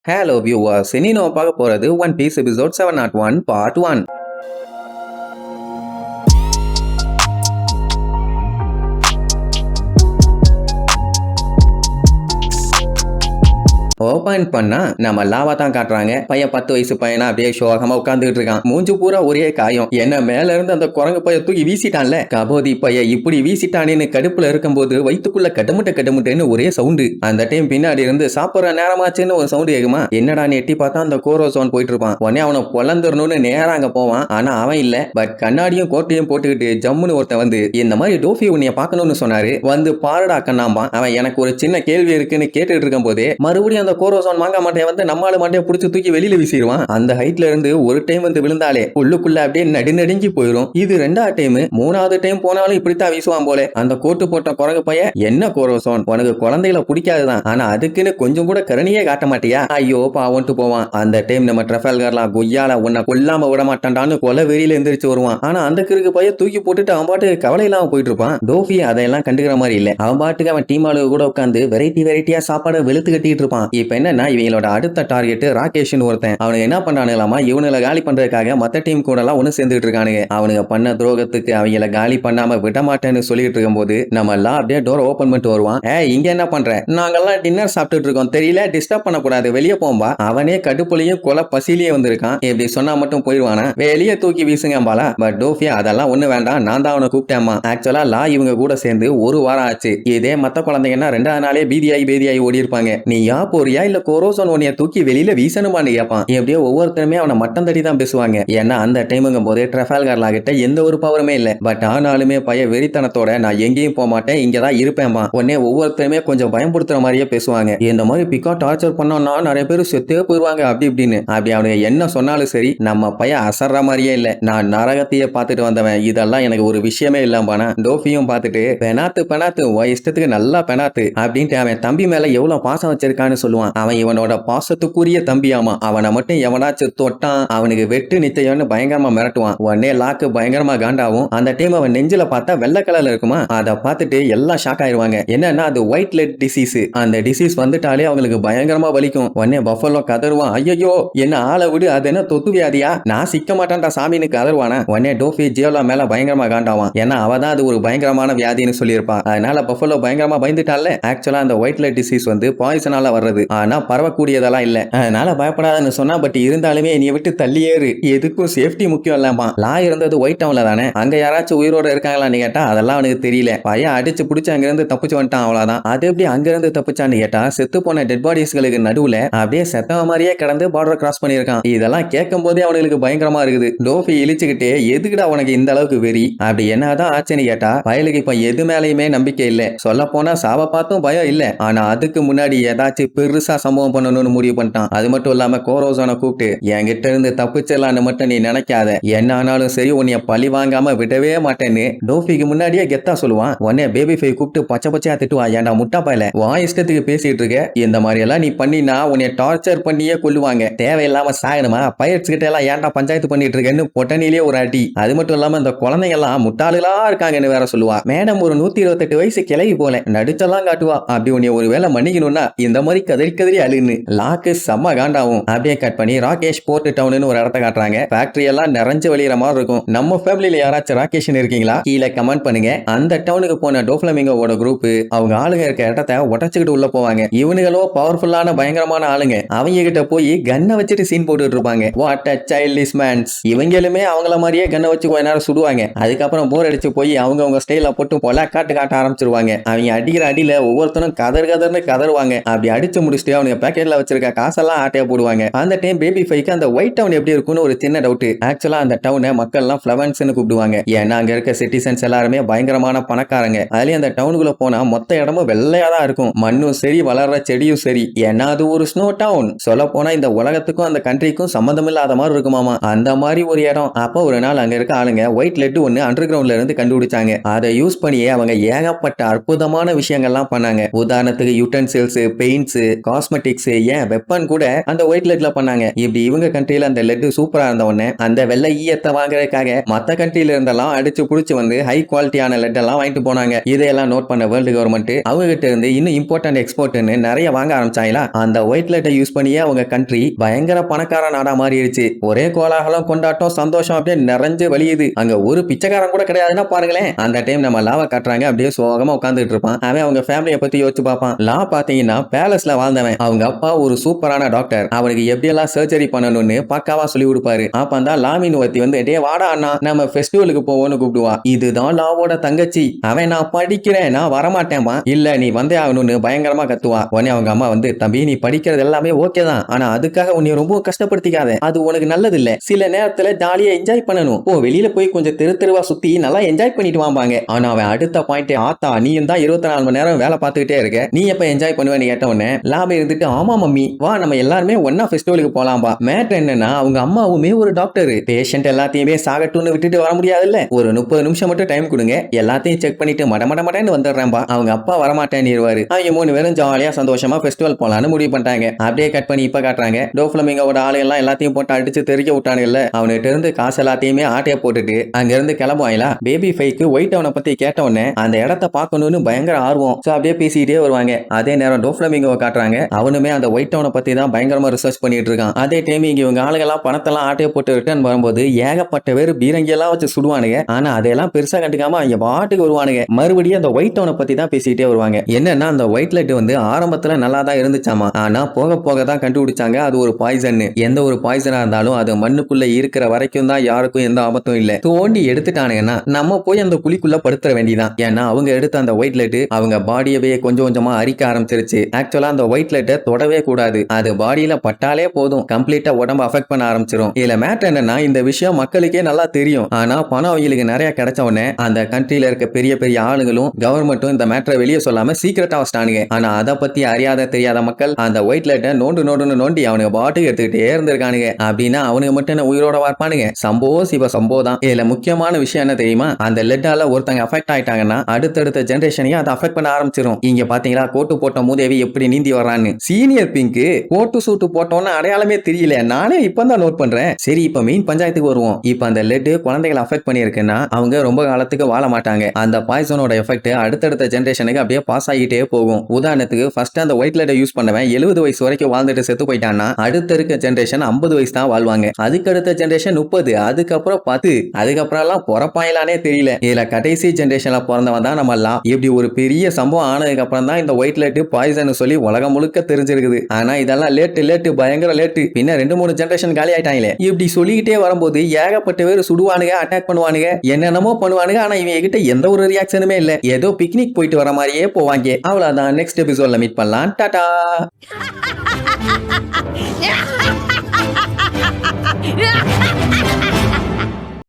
Hello viewers, இனி நம்ம பார்க்க போறது One Piece episode 701 part 1. Open பண்ணா நம்ம லாவா தான் காட்டுறாங்க. பையன் 10 வயசு பையனா அப்படியே சோகமா உட்கார்ந்துட்டு இருக்கான். மூஞ்சு பூரா ஒரே காயம். என்ன மேல இருந்து அந்த குரங்கு பைய தூக்கி வீசிட்டான்ல, கபோதி பைய இப்படி வீசிட்டானேன்னு கடுப்புல இருக்கும்போது வயிற்றுக்குள்ள கடமுட்டன்னு ஒரே சவுண்டு. அந்த டைம் பின்னாடி இருந்து சாப்பிடுற நேரமாச்சுன்னு ஒரு சவுண்டு கேக்குமா. என்னடா எட்டி பார்த்தா அந்த கோரோசோன் போயிட்டு இருப்பான். உடனே அவனை பொலந்துடணும்னு நேரா அங்க போவான். ஆனா அவன் இல்ல. பட் கண்ணாடியும் கோட்டையும் போட்டுக்கிட்டு ஜம்முன்னு ஒருத்தன் வந்து இந்த மாதிரி டோஃபி உன்னைய பார்க்கணும்னு சொன்னாரு. வந்து பாருடா கண்ணாம்பா. அவன் எனக்கு ஒரு சின்ன கேள்வி இருக்குன்னு கேட்டுட்டு இருக்கும் போதே மறுபடியும் அந்த கோரோசான் மாங்கா மாட்டையை வந்து நம்மால மாட்டையை பிடிச்சி தூக்கி வெளியில வீசிடுவான். அந்த ஹைட்ல இருந்து ஒரு டைம் வந்து விழுந்தாலே உள்ளுக்குள்ள அப்படியே நடுநடுங்கி போயிடும். இது ரெண்டாவது டைம். மூணாவது டைம் போனாலும் இப்படித்தான் வீசுவான் போல. அந்த கோட்டு போட்ட குரங்கு பைய, என்ன கோரோசான் உனக்கு குழந்தைகளை பிடிக்காதுதான், ஆனா அதுக்குன்னு கொஞ்சம் கூட கருணையே காட்ட மாட்டியா, ஐயோ பாவன்ட்டு போவான். அந்த டைம் நம்ம ட்ரஃபல்கர்லாம் கொய்யால உன்னை கொல்லாம விட மாட்டான்டான்னு கொலை வெறியில எந்திரிச்சு வருவான். ஆனா அந்த கிறுக்கு பைய தூக்கி போட்டுட்டு அவன் பாட்டு கவலை இல்லாம போயிட்டு இருப்பான். டோஃபி அதையெல்லாம் கண்டுக்கிற மாதிரி இல்ல. அவன் பாட்டுக்கு அவன் டீம் ஆளு கூட உட்காந்து வெரைட்டியா சாப்பாடு வெளுத்து கட்டிட்டு இருப்பான். இப்ப என்னன்னா இவங்களோட அடுத்த டார்கெட் ராகேஷ்னு ஒருத்தன். அவனுக்கு என்ன பண்ணானுங்களாமா, இவனுல காலி பண்றதுக்காக மத்த டீம் கூட எல்லாம் ஒண்ணு சேர்ந்துட்டு இருக்கானுங்க. அவனுங்க பண்ண துரோகத்துக்கு அவங்கள காலி பண்ணாம விட மாட்டேன்னு சொல்லிட்டு இருக்கும்போது நம்ம எல்லாம் அப்படியே டோர் ஓபன் பண்ணிட்டு வருவான். இங்க என்ன பண்ற, நாங்கெல்லாம் டின்னர் சாப்பிட்டுட்டு இருக்கோம், தெரியல, டிஸ்டர்ப் பண்ணக்கூடாது, வெளியே போம்பா. அவனே கடுப்புலையும் கொலை பசிலையும் வந்திருக்கான். இப்படி சொன்னா மட்டும் போயிடுவானா, வெளியே தூக்கி வீசுங்கம்பாலா. பட் டோஃபி அதெல்லாம் ஒண்ணு வேண்டாம், நான் தான் அவனை கூப்பிட்டேம்மா. ஆக்சுவலா லா இவங்க கூட சேர்ந்து ஒரு வாரம் ஆச்சு. இதே மத்த குழந்தைங்கன்னா ரெண்டாவது நாளே பீதியாகி ஓடி இருப்பாங்க. நீ யா போறியா இல்ல கோரோசோன் உன்னைய தூக்கி வெளியில வீசணுமான்னு கேட்பான். எப்படியோ ஒவ்வொருத்தருமே அவனை மட்டம் தட்டி தான் பேசுவாங்க. ஏன்னா அந்த டைமுங்கும் போது ட்ரஃபால்கர்லா கிட்ட எந்த ஒரு பவருமே இல்ல. பட் ஆனாலுமே பைய வெறித்தனத்தோட நான் எங்கேயும் போக மாட்டேன், இங்கதான் இருப்பேன்பா. உடனே ஒவ்வொருத்தருமே கொஞ்சம் பயன்படுத்துற மாதிரியே பேசுவாங்க. இந்த மாதிரி பிக்கா டார்ச்சர் பண்ணோம்னா நிறைய பேர் செத்தே போயிருவாங்க அப்படி இப்படின்னு. அப்படி அவனுக்கு என்ன சொன்னாலும் சரி, நம்ம பைய அசர்ற மாதிரியே இல்ல. நான் நரகத்தையே பார்த்துட்டு வந்தவன், இதெல்லாம் எனக்கு ஒரு விஷயமே இல்லாம டோஃபியும் பார்த்துட்டு பெனாத்து இஷ்டத்துக்கு நல்லா பெனாத்து அப்படின்ட்டு அவன் தம்பி மேல எவ்வளவு பாசம் வச்சிருக்கான்னு சொல்லுவான். அவன் இவனோட பாசத்துக்குரிய தம்பியாமா. அவனை மட்டும் எவனாச்சும் தொட்டான் அவனுக்கு வெட்டு நிச்சயம்னு பயங்கரமா மிரட்டுவான். உடனே லாக்கு பயங்கரமா காண்டாவும். அந்த டைம் அவன் நெஞ்சில பார்த்தா வெள்ளை கலர்ல இருக்குமா. அதை பார்த்துட்டு எல்லாம் ஷாக் ஆயிருவாங்க. என்னன்னா அது ஒயிட் லெட் டிசீஸ். அந்த டிசீஸ் வந்துட்டாலே அவங்களுக்கு பயங்கரமா வலிக்கும். உடனே பஃபலோ கதறுவான், ஐயோ என்ன ஆளை விடு, அது என்ன தொத்து வியாதியா, நான் சிக்க மாட்டேன்டா சாமின்னு கதறுவானா. உடனே டோஃபி ஜியோலா மேல பயங்கரமா காண்டாவான். ஏன்னா அவதான் அது ஒரு பயங்கரமான வியாதின்னு சொல்லியிருப்பா. அதனால பஃபலோ பயங்கரமா பயந்துட்டால. ஆக்சுவலா அந்த ஒயிட் லெட் டிசீஸ் வந்து பாய்சனால வர்றது, ஆனா பரவக்கூடியதெல்லாம் இல்ல. அதனால பயப்படாதுன்னு சொன்னா, பட் இருந்தாலுமே நீ விட்டு தள்ளியேறு, எதுக்கும் சேஃப்டி முக்கியம் இல்லாமா. லா இருந்தது ஒயிட் டவுன்ல தானே, அங்க யாராச்சும் உயிரோட இருக்காங்களான்னு கேட்டா அதெல்லாம் அவனுக்கு தெரியல. பையன் அடிச்சு பிடிச்சு அங்கிருந்து தப்பிச்சு வந்துட்டான், அவ்வளவுதான். அது எப்படி அங்கிருந்து தப்பிச்சான்னு கேட்டா, செத்து போன டெட் பாடிஸ்களுக்கு நடுவுல அப்படியே செத்தவ மாதிரியே கடந்து பார்டர் கிராஸ் பண்ணிருக்கான். இதெல்லாம் கேட்கும் போதே அவனுக்கு பயங்கரமா இருக்குது. டோஃபி இழிச்சுக்கிட்டே, எதுக்குடா உனக்கு இந்த அளவுக்கு வெறி, அப்படி என்னதான் ஆச்சுன்னு கேட்டா, பயலுக்கு இப்ப எது மேலையுமே நம்பிக்கை இல்ல. சொல்ல போனா சாவ பார்த்தும் பயம் இல்ல. ஆனா அதுக்கு முன்னாடி ஏதாச்சும் பெருசா சம்பவம் பண்ணணும்னு முடிவு பண்ணிட்டான். அது மட்டும் இல்லாம கோரோசோனை கூப்பிட்டு, என்கிட்ட இருந்து தப்பிச்சிடலான்னு மட்டும் நீ நினைக்காத, என்ன ஆனாலும் சரி உன்னைய பழி வாங்காம விடவே மாட்டேன்னு டோஃபிக்கு முன்னாடியே கெத்தா சொல்லுவான். உடனே பேபி ஃபை கூப்பிட்டு பச்சையா திட்டுவான். ஏன்டா முட்டா பாயல, வா இஷ்டத்துக்கு பேசிட்டு இருக்க, இந்த மாதிரி எல்லாம் நீ பண்ணினா உன்னைய டார்ச்சர் பண்ணியே கொல்லுவாங்க, தேவையில்லாம சாகணுமா, பைரட்ஸ் கிட்ட எல்லாம் ஏன்டா பஞ்சாயத்து பண்ணிட்டு இருக்கேன்னு பொட்டனிலேயே ஒரு அடி. அது மட்டும் இல்லாம இந்த குழந்தைங்க எல்லாம் முட்டாளுகளா இருக்காங்கன்னு வேற சொல்லுவா. மேடம் ஒரு 128 வயசு கிளவி போல நடிச்செல்லாம் காட்டுவா. அப்படி உன்னை ஒரு வேலை மன்னிக்கணும்னா இந்த மாதிரி கதறி அழுன்னு. லாக்கு செம்ம காண்டாவும். அப்படியே கட் பண்ணி ராகேஷ் போர்ட் டவுன் ஒரு இடத்த காட்டுறாங்க. ஃபேக்டரி எல்லாம் நிறைஞ்சு வெளியிற மாதிரி இருக்கும். நம்ம ஃபேமிலியில யாராச்சும் ராகேஷ் இருக்கீங்களா, கீழே கமெண்ட் பண்ணுங்க. அந்த டவுனுக்கு போன டோஃப்ளமிங்கோட குரூப் அவங்க ஆளுங்க இருக்க இடத்த உடச்சுக்கிட்டு உள்ள போவாங்க. இவனுங்களோ பவர்ஃபுல்லான பயங்கரமான ஆளுங்க. அவங்க கிட்ட போய் கன்னை வச்சுட்டு சீன் போட்டுட்டு இருப்பாங்க. What a childish mens. இவங்களுமே அவங்கள மாதிரியே கன்னை வச்சு கொஞ்ச நேரம் சுடுவாங்க. அதுக்கப்புறம் போர் அடிச்சு போய் அவங்க ஸ்டைல போட்டு பொல காட்ட ஆரம்பிச்சிருவாங்க. அவங்க அடிக்கிற அடியில ஒவ்வொருத்தரும் கதர்னு கதறுவாங்க. அப்படி அடிச்சு முடிச்சுட்டு அவனுக்கு பேக்கெட்ல வச்சிருக்க காசெல்லாம் ஆட்டையா போடுவாங்க. அந்த டைம் பேபி ஃபைக்கு அந்த ஒயிட் டவுன் எப்படி இருக்கும்னு ஒரு சின்ன டவுட். ஆக்சுவலா அந்த டவுனை மக்கள் எல்லாம் ஃப்ளவன்ஸ்னு கூப்பிடுவாங்க. ஏன்னா அங்க இருக்க சிட்டிசன்ஸ் எல்லாருமே பயங்கரமான பணக்காரங்க. அதுலயும் அந்த டவுனுக்குள்ள போனா மொத்த இடமும் வெள்ளையா தான் இருக்கும். மண்ணும் சரி, வளர்ற செடியும் சரி. ஏன்னா அது ஒரு ஸ்னோ டவுன். சொல்ல போனா இந்த உலகத்துக்கும் அந்த கண்ட்ரிக்கும் சம்பந்தம் இல்லாத மாதிரி இருக்குமாமா. அந்த மாதிரி ஒரு இடம். அப்போ ஒரு நாள் அங்க இருக்க ஆளுங்க ஒயிட் லெட் ஒன்னு அண்டர் கிரவுண்ட்ல இருந்து கண்டுபிடிச்சாங்க. அதை யூஸ் பண்ணியே அவங்க ஏகப்பட்ட அற்புதமான விஷயங்கள்லாம் பண்ணாங்க. உதாரணத்துக்கு யூட்டன்சில்ஸ், பெயிண்ட்ஸ், காஸ்மெட்டிக்ஸ், ஏன் வெப்பன் கூட அந்த ஒயிட் லெட்ல பண்ணாங்க. இப்படி இவங்க கண்ட்ரில அந்த லெட் சூப்பரா இருந்த உடனே அந்த வெள்ளை ஈயத்தை வாங்குறதுக்காக மத்த கண்ட்ரில இருந்தெல்லாம் அடிச்சு புடிச்சு வந்து ஹை குவாலிட்டியான லெட் எல்லாம் வாங்கிட்டு போனாங்க. இதையெல்லாம் நோட் பண்ண வேர்ல்டு கவர்மெண்ட் அவங்க கிட்ட இருந்து இன்னும் இம்பார்ட்டன்ட் எக்ஸ்போர்ட்னு நிறைய வாங்க ஆரம்பிச்சாங்களா. அந்த ஒயிட் லெட்டை யூஸ் பண்ணியே அவங்க கண்ட்ரி பயங்கர பணக்கார நாடா மாறிடுச்சு. ஒரே கோலாகலம், கொண்டாட்டம், சந்தோஷம் அப்படியே நிறைஞ்சு வலியுது. அங்க ஒரு பிச்சைக்காரன் கூட கிடையாதுன்னா பாருங்களேன். அந்த டைம் நம்ம லாவை காட்டுறாங்க. அப்படியே சோகமா உட்கார்ந்துட்டு இருப்பான். அவன் அவங்க ஃபேமிலியை பத்தி யோசிச்சு பார்ப்பான். லா பாத்தீங்கன்னா பேலஸ்ல வாழ்ந்தவன். அவங்க அப்பா ஒரு சூப்பரான டாக்டர். அவனுக்கு எப்படியெல்லாம் சர்ஜரி பண்ணணும்னு பக்காவா சொல்லி கொடுப்பாரு. அப்பந்தான் லாமின் ஒருத்தி வந்து டே வாடா அண்ணா நம்ம ஃபெஸ்டிவலுக்கு போவோம்னு கூப்பிடுவா. இதுதான் லாவோட தங்கச்சி. அவன் நான் படிக்கிறேன் நான் வரமாட்டேன்பா. இல்ல நீ வந்தே ஆகணும்னு பயங்கரமா கத்துவா. உடனே அவங்க அம்மா வந்து தம்பி நீ படிக்கிறது எல்லாமே ஓகே தான், ஆனா அதுக்காக உன்னை ரொம்ப கஷ்டப்படுத்திக்காத, அது உனக்கு நல்லது இல்ல. சில நேரத்துல ஜாலியா என்ஜாய் பண்ணணும். ஓ வெளியில போய் கொஞ்சம் தெருவா சுத்தி நல்லா என்ஜாய் பண்ணிட்டு வாம்பாங்க. ஆனா அவன் அடுத்த பாயிண்ட் ஆத்தா நீயும் தான் 24 மணி நேரம் வேலை பார்த்துக்கிட்டே இருக்க, நீ எப்ப என்ஜாய் பண்ணுவேன்னு கேட்ட உடனே லாப இருந்துட்டு ஆமா மம்மி வா நம்ம எல்லாருமே ஒன்னா ஃபெஸ்டிவலுக்கு போலாம்பா. மேட்டர் என்னன்னா அவங்க அம்மாவுமே ஒரு டாக்டர். பேஷண்ட் எல்லாத்தையுமே சாகட்டும்னு விட்டுட்டு வர முடியாதுல்ல. ஒரு 30 நிமிஷம் மட்டும் டைம் கொடுங்க, எல்லாத்தையும் செக் பண்ணிட்டு மடமடன்னு வந்துடுறேன்பா. அவங்க அப்பா வரமாட்டேன்னு இருவாரு. அவங்க 3 பேரும் ஜாலியா சந்தோஷமா ஃபெஸ்டிவல் போலான்னு முடிவு பண்ணிட்டாங்க. அப்படியே கட் பண்ணி இப்ப காட்டுறாங்க. டோஃப்ளமிங்கோட ஆளு எல்லாம் எல்லாத்தையும் போட்டு அடிச்சு தெரிக்க விட்டானுங்கல்ல. அவனுகிட்ட இருந்து காசு எல்லாத்தையுமே ஆட்டைய போட்டுட்டு அங்க இருந்து கிளம்புவாங்களா. பேபி ஃபைக்கு ஒயிட் டவுனை பத்தி கேட்ட உடனே அந்த இடத்த பார்க்கணும்னு பயங்கர ஆர்வம். சோ அப்படியே பேசிட்டே வருவாங்க. அதே நேரம் டோஃப்ளமிங்கோவை காட்டுறாங்க. அவனுமே அந்த ஒயிட் டவுனை பத்தி தான் பயங்கரமா ரிசர்ச் பண்ணிட்டு இருக்கான். அதே டைம் இங்க இவங்க ஆளுங்கெல்லாம் பணத்தெல்லாம் ஆட்டைய போட்டு ரிட்டர்ன் வரும்போது ஏகப்பட்ட பேர் பீரங்கி எல்லாம் வச்சு சுடுவானுங்க. ஆனா அதெல்லாம் பெருசா கண்டுக்காம அவங்க பாட்டுக்கு வருவானுங்க. மறுபடியும் அந்த ஒயிட் டவுனை பத்தி தான் பேசிட்டே வருவாங்க. என்னன்னா அந்த ஒயிட் லைட் வந்து ஆரம்பத்துல நல்லா தான் இருந்துச்சாமா. ஆனா போக போக தான் கண்டுபிடிச்சாங்க அது ஒரு பாய்சன். எந்த ஒரு பாய்சனா இருந்தாலும் அது மண்ணுக்குள்ள இருக்கிற வரைக்கும் தான் யாருக்கும் எந்த ஆபத்தும் இல்ல. தோண்டி எடுத்துட்டானுங்கன்னா நம்ம போய் அந்த குழிக்குள்ள படுத்துற வேண்டியதான். ஏன்னா அவங்க எடுத்த அந்த ஒயிட் லைட் அவங்க பாடியவே கொஞ்சம் கொஞ்சமா அரிக்க ஆரம்பிச்சிருச்சு. ஆக்சுவலா அந்த ஒயிட் லைட்டை தொடவே கூடாது. அது பாடியில பட்டாலே போதும் கம்ப்ளீட்டா உடம்பு அஃபெக்ட் பண்ண ஆரம்பிச்சிடும். இதுல மேட்டர் என்னன்னா இந்த விஷயம் மக்களுக்கே நல்லா தெரியும். ஆனா பணம் அவங்களுக்கு நிறைய கிடைச்ச உடனே அந்த கண்ட்ரில இருக்க பெரிய பெரிய ஆளுங்களும் கவர்மெண்ட்டும் இந்த மேட்டரை வெளியே சொல்லாம சீக்கிரட்டா வச்சிட்டானுங்க. ஆனா அதை பத்தி அறியாத தெரியாத மக்கள் அந்த ஒயிட் லைட்டை நோண்டி அவனுக்கு பாட்டுக்கு எடுத்துக்கிட்டே இருந்திருக்கானுங்க. அப்படின்னா அவனுக்கு மட்டும் உயிரோட வார்ப்பானுங்க. சம்போ சிவ சம்போ தான். இதுல முக்கியமான விஷயம் என்ன தெரியுமா, அந்த லெட்டால ஒருத்தங்க அஃபெக்ட் ஆயிட்டாங்கன்னா அடுத்தடுத்த ஜெனரேஷனையும் அதை அஃபெக்ட் பண்ண ஆரம்பிச்சிடும். இங்க பாத்தீங்களா கோட்டு போட்ட மூதேவி எப்படி நீந்தி வர்றான்னு. சீனியர் பிங்க் கோட்டு சூட்டு போட்டோன்னு அடையாளமே தெரியல. நானே இப்பதான் நோட் பண்றேன். சரி இப்ப மெயின் பஞ்சாயத்துக்கு வருவோம். இப்ப அந்த லெட் குழந்தைகளை அஃபெக்ட் பண்ணிருக்குன்னா அவங்க ரொம்ப காலத்துக்கு வாழ மாட்டாங்க. அந்த பாய்சனோட எஃபெக்ட் அடுத்தடுத்த ஜெனரேஷனுக்கு அப்படியே பாஸ் ஆகிட்டே போகும். உதாரணத்துக்கு ஃபர்ஸ்ட் அந்த ஒயிட் லெட்டை யூஸ் பண்ணவன் 70 வயசு வரைக்கும் வாழ்ந்துட்டு செத்து போயிட்டான்னா அடுத்த இருக்க ஜெனரேஷன் 50 வயசு தான் வாழ்வாங்க. அதுக்கு அடுத்த ஜெனரேஷன் 30, அதுக்கப்புறம் 10, அதுக்கப்புறம் எல்லாம் பொறப்பாயிலானே தெரியல. இதுல கடைசி ஜெனரேஷன்ல பிறந்தவன் தான் நம்ம லா. இப்படி ஒரு பெரிய சம்பவம் ஆனதுக்கு அப்புறம் தான் இந்த ஒயிட் லெட் பாய்சன் சொல்லி உலகம் முழுக்க தெரிஞ்சிருக்குது. ஆனா இதெல்லாம் லேட்டு பயங்கர லேட்டு. பின்ன 2-3 ஜெனரேஷன் காலி ஆயிட்டாங்களே. இப்படி சொல்லிக்கிட்டே வரும்போது ஏகப்பட்ட பேர் சுடுவானுங்க, அட்டாக் பண்ணுவானுங்க, என்னென்னமோ பண்ணுவானுங்க. ஆனா இவங்க கிட்ட எந்த ஒரு ரியாக்ஷனுமே இல்ல. ஏதோ பிக்னிக் போயிட்டு வர மாதிரியே போவாங்க. அவ்வளவுதான். நெக்ஸ்ட் எபிசோட்ல மீட் பண்ணலாம். டாடா.